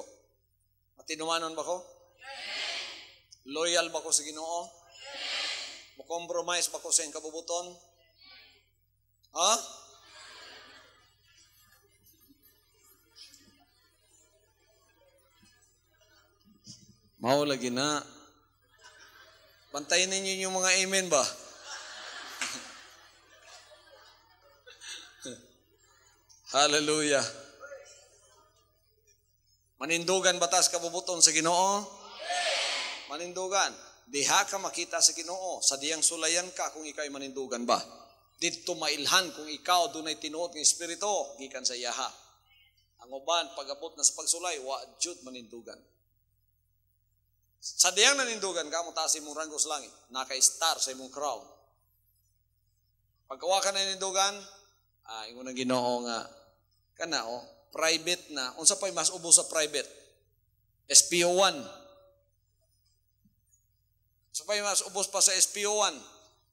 Matinumanon ba ko? Loyal ba ko sa Ginoo? Mo-compromise ba ko sa iyong kabubuton? Ha? Mao lagi na. Bantayin ninyo yung mga amen ba? Hallelujah. Manindugan batas kabubuton sa Ginoo? Manindugan. Diha ka makita sa Ginoo. Sa diyang sulayan ka kung ikaw ay manindugan ba? Dito mailhan kung ikaw dunay tinuod ng Espiritu, gikan sa iyaha. Ang uban, pag-abot na sa pagsulay, wa jud manindugan. Sa diyang nanindugan ka, mutaas imong ranggo sa langit, naka-star sa imong crown. Pagkawa ka na nanindugan, ingon ang Ginoo nga, kana private na. Unsa pa'y mas ubos sa private? SPO1. Unsa pa'y mas ubos pa sa SPO1?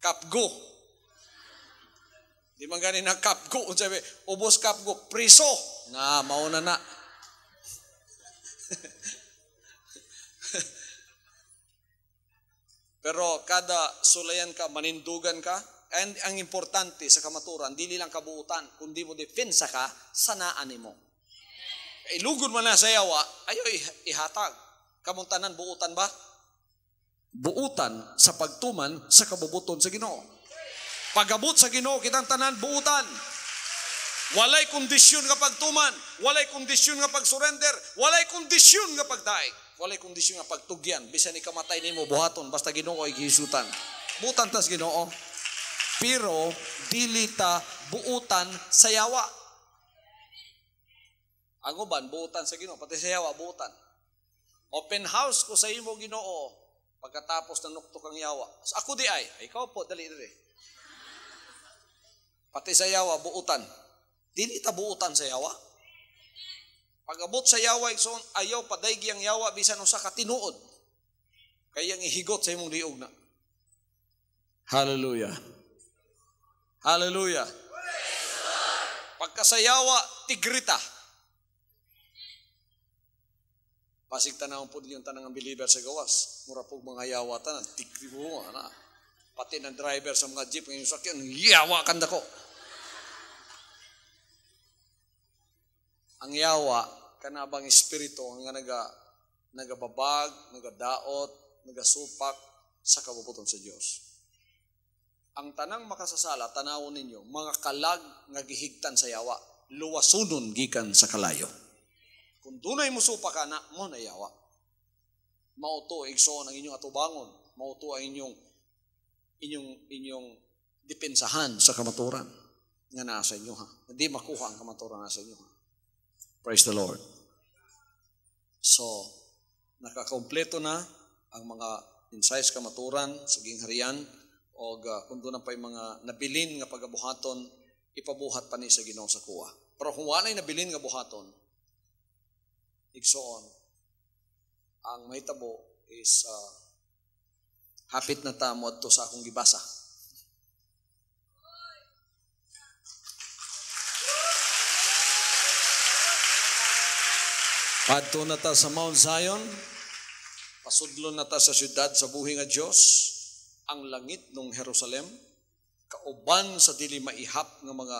Kapgo. Di man gani na kapgo. Unsa pa'y ubos kapgo? Priso. Nga, mauna na. Pero kada sulayan ka, manindugan ka, and ang importante sa kamaturan, dili lang kabuutan, kundi mo depensa ka, sanaan mo. Ilugod mo na sa yawa, ayo ihatag. Kamuntanan, buutan ba? Buutan sa pagtuman sa kabubuton sa Ginoo. Pagabot sa Ginoo, kitang tanan, buutan. Walay kondisyon nga pagtuman, walay kondisyon nga pagsurrender, walay kondisyon nga pagdaig, walay kondisyon nga pagtugyan, bisan ikamatay nimo buhaton, basta Ginoo ay gihisutan. Buutan tas Ginoo. Pero dili ta buutan sa yawa. Ang uban buutan sa Ginoo, pati sa yawa buutan. Open house ko sa imo Ginoo pagkatapos na nuktok ang yawa. Ako di ay ikaw po dali. Pati sa yawa buutan. Dili ta buutan sa yawa. Pag-abot sa yawa, ayaw padaygi ang yawa bisan usa ka tinuod. Kaya ang ihigot sa imong liog na. Hallelujah. Hallelujah. Pagkasayawa, tigrita. Pasig tanawang po yung tanang believer sa gawas. Mura po mga yawa tanan, tigri mo na. Pati ng driver sa mga jeep ngayon sakyan, yawa kanda ko. Ang yawa, kanabang espiritu nga nagababag, nagadaot, nagasupak sa kabubuton sa Dios. Ang tanang makasasala, tanawon ninyo, mga kalag nga gihigtan sa yawa, luwasunon gikan sa kalayo. Kung dunay musupa ka na, mo na yawa. Mauto igsoon ang inyong atubangon, mauto ang inyong depensahan sa kamaturan nga nasa inyo ha. Hindi makuha ang kamaturan nasa inyo ha. Praise the Lord. So, nakakompleto na ang mga insights kamaturan sa gingharian o kung doon pa yung mga nabilin nga pagabuhaton, ipabuhat pa ni sa Ginoo sa kuha. Pero kung wala yung nabilin nga buhaton, igsoon, ang mahitabo is hapit na tamod to sa akong gibasa. Padto na ta sa Mount Zion, pasudlon na ta sa syudad sa buhi nga Dios, ang langit ng Jerusalem, kauban sa dili maihap nga mga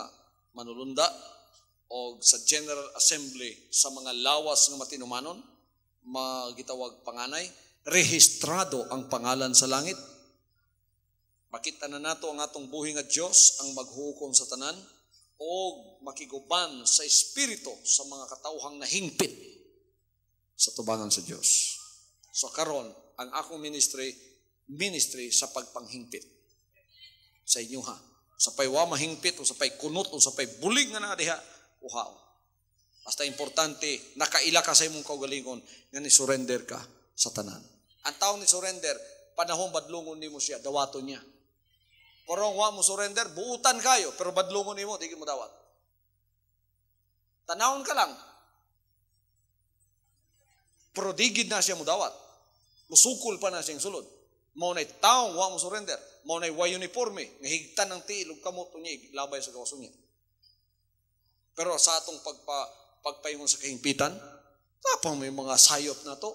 manulunda o sa General Assembly sa mga lawas nga matinumanon, magitawag panganay, rehistrado ang pangalan sa langit. Makita na nato ang atong buhi nga Dios ang maghukom sa tanan o makiguban sa espiritu sa mga katawhang nahingpit sa tubangan sa Dios. So karon ang akong ministry sa pagpanghingpit sa inyo ha. Sa pay wa mahingpit, o sa pay kunot, o sa pay bulig nga na diha, uhaon. Basta importante, nakaila ka sa imong kaugalingon nga ni surrender ka sa tanan. Ang tao ni surrender, panahon badlungon nimo siya, dawaton niya. Pero wa mo surrender, buutan kayo, pero badlungon nimo, di mo dawat. Tanawon ka lang. Pero digid na siya mo dawat. Musukol pa na siyang sulod. Mao nay taong wa mo surrender. Mao nay way uniforme, nga higtan ng tiil ug kamot niya labay sa kawaso niya. Pero sa atong pagpaingon sa kahimpitan, tapang may mga sayop na to.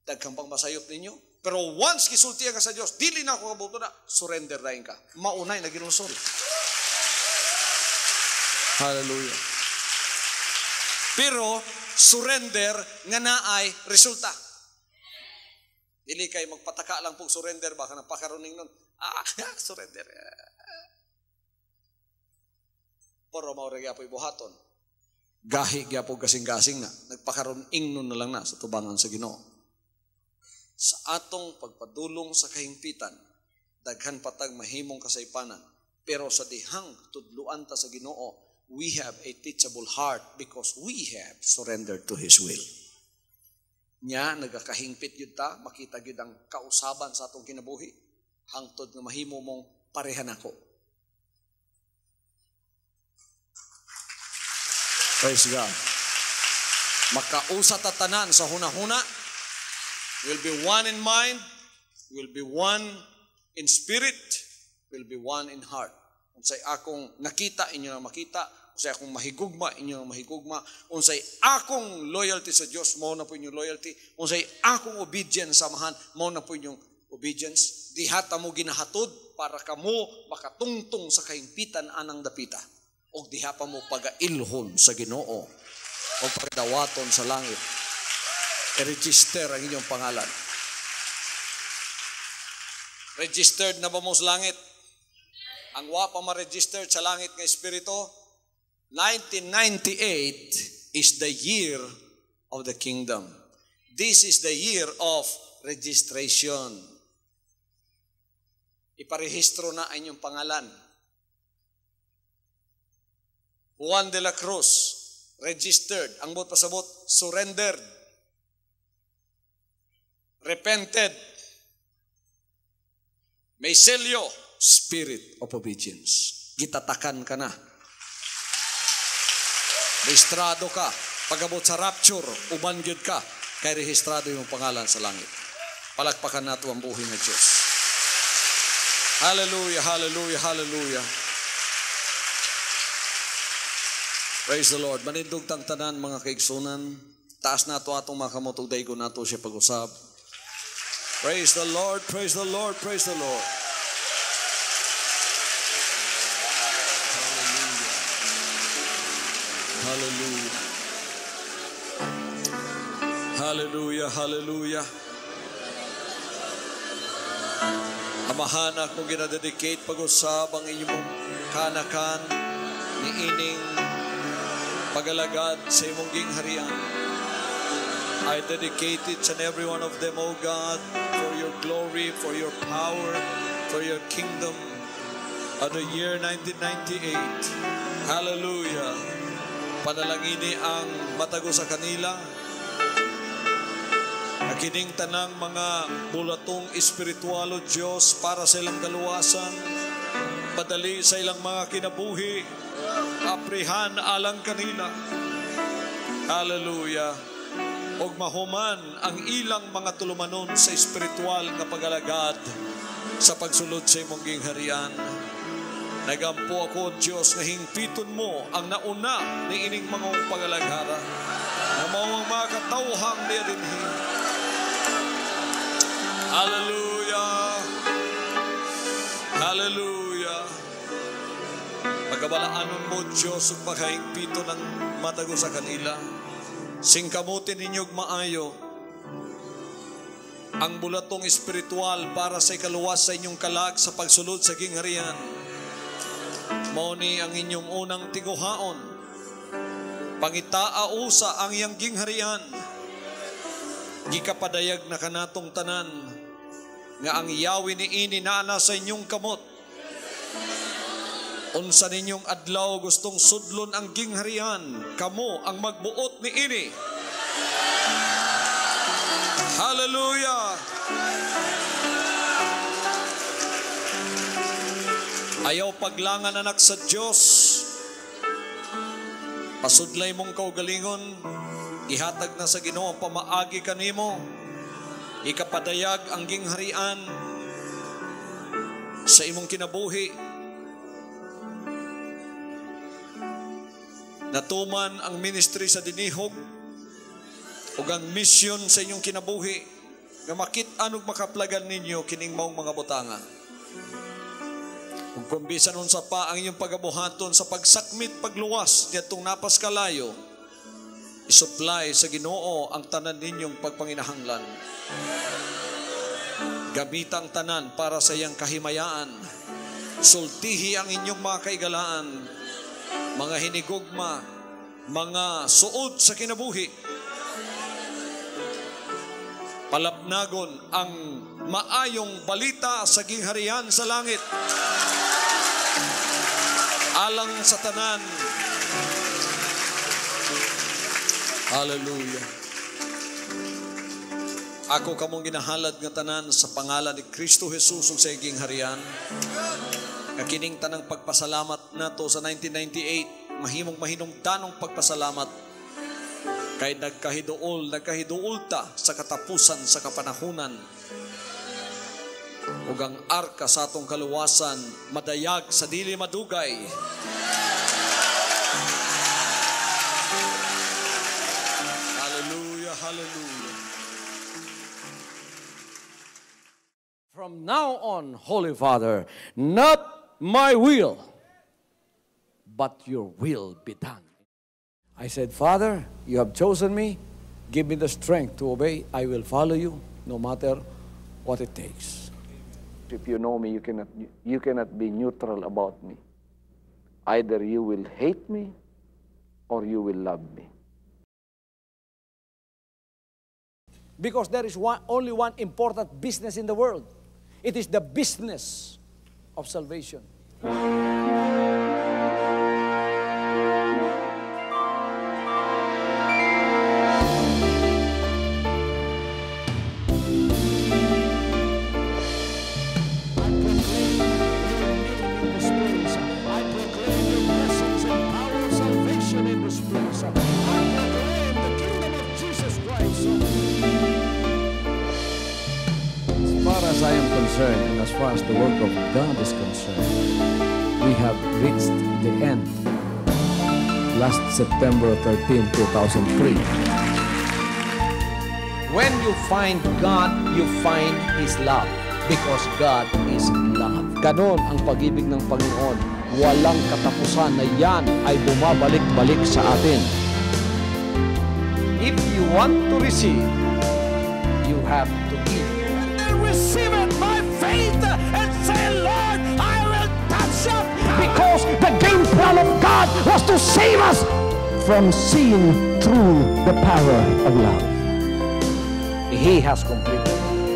Daghang pang masayop ninyo. Pero once kisultihan ka sa Dios, dili na ako kabuto na, surrender na ka. Maunay na ginusol. Hallelujah. Pero surrender nga naay resulta. Dili kay magpataka lang pong surrender, baka napakaruning nun. Surrender. Pero maurag yapoy buhaton. Gahi yapoy gasing-gasing na. Nagpakaruning nun na lang na sa tubangan sa Ginoo. Sa atong pagpadulong sa kahimpitan, daghan patag mahimong kasaypanan. Pero sa dihang tudluan ta sa Ginoo, we have a teachable heart because we have surrendered to His will. Nya nagakahingpit yun ta, makita yun ang kausaban sa atong kinabuhi, hangtod nga mahimo mong parehan ako. Praise God. Makausa ta tanan sa hunahuna, will be one in mind, will be one in spirit, will be one in heart. Unsay akong nakita, inyo na makita. Unsay akong mahigugma, inyo na mahigugma. Unsay akong loyalty sa Diyos, mao na po inyong loyalty. Unsay akong obedience samahan, mao na po inyong obedience. Dihata mo ginahatod para kamo makatungtong sa kahimpitan anang dapita. O diha pa mo pagailhon sa Ginoo o pagdawaton sa langit. I-register ang inyong pangalan. Registered na ba mo sa langit? Ang wa pa ma-registered sa langit ng Espiritu, 1998 is the year of the kingdom. This is the year of registration. Iparehistro na ang inyong pangalan. Juan de la Cruz, registered. Ang bot pasabot, surrendered. Repented. May selyo, spirit of obedience. Gitatakan ka na. Rehistrado ka. Pagabot sa rapture, uban gyud ka. Kay rehistrado yung pangalan sa langit. Palakpakan nato ang buhay ng Diyos. Hallelujah, hallelujah, hallelujah. Praise the Lord. Manindog tang tanan mga kaigsunan. Taas nato atong makamotog daygo nato siya pag-usab. Praise the Lord, praise the Lord, praise the Lord. Hallelujah. Hallelujah, hallelujah. Amahan akong ginadedicate pag-usab ang inyong kanakan ni ining pagalagad sa imong gingharian. I dedicate each and every one of them, O God, for your glory, for your power, for your kingdom. At the year 1998, hallelujah, panalangini ang matago sa kanila. Akining tanang mga bulatong espiritual o Diyos para sa ilang kaluwasan, padali sa ilang mga kinabuhi, aprihan alang kanila. Hallelujah. Og mahuman ang ilang mga tulumanon sa espiritual nga pagalagad sa pagsulod sa imong gingharian. Nagampo ako, Diyos, na hingpiton mo ang nauna ni ining mga pagalagara na mao ang mga katawhang niya dinhi. Hallelujah. Hallelujah. Pagkabalaanon mo, Diyos, ug paghahingpito ng matago sa kanila. Singkamutin ninyog maayo ang bulatong espiritual para sa ikaluwas sa inyong kalag sa pagsulod sa gingharian. Mao ni ang inyong unang tiguhaon. Pangitaausa ang iyang gingharian. Gikapadayag na kanatong tanan nga ang yawi ni ini naana sa inyong kamot. Unsa ninyong adlaw gustong sudlon ang gingharian, kamo ang magbuot ni ini. Hallelujah! Ayaw paglangan anak sa Diyos. Pasudlay mong kaugalingon, ihatag na sa Ginoo ang pamaagi kanimo. Ikapadayag ang gingharian sa imong kinabuhi. Natuman ang ministry sa dinihog ug ang mission sa inyong kinabuhi nga makit-an ug makaplagan ninyo kining maong mga butanga. Ug kung bisan unsa pa ang inyong pagabuhaton sa pagsakmit pagluwas nitong napas kalayo, isupply sa Ginoo ang tanan ninyong pagpanginahanglan. Gamitan ang tanan para sa iyang kahimayaan. Sultihi ang inyong mga kaigalaan, mga hinigugma, mga suod sa kinabuhi. Palabnagon ang maayong balita sa gingharian sa langit. Alang sa tanan. Hallelujah. Ako kamong ginahalad nga tanan sa pangalan ni Kristo Jesus ug sa gingharian. Kakining tanang pagpasalamat nato sa 1998, mahimong mahinungdanong pagpasalamat kay nagkahiduol ta sa katapusan sa kapanahunan. Ug ang arka sa atong kaluwasan madayag sa dili madugay. Hallelujah, hallelujah. From now on, Holy Father, not my will, but your will be done. I said, Father, you have chosen me. Give me the strength to obey. I will follow you no matter what it takes. If you know me, you cannot be neutral about me. Either you will hate me or you will love me. Because there is only one important business in the world. It is the business of salvation. As I am concerned, and as far as the work of God is concerned, we have reached the end. Last September 13, 2003. When you find God, you find His love. Because God is love. Ganon ang pag-ibig ng Panginoon. Walang katapusan na yan ay bumabalik-balik sa atin. If you want to receive, you have to give. Receive it by faith and say, Lord, I will touch up. Because the game plan of God was to save us from seeing through the power of love. He has completed.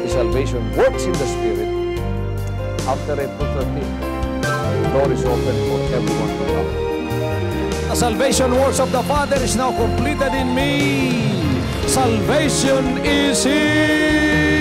The salvation works in the Spirit. After April 13th, the door is open for everyone to come. The salvation works of the Father is now completed in me. Salvation is here.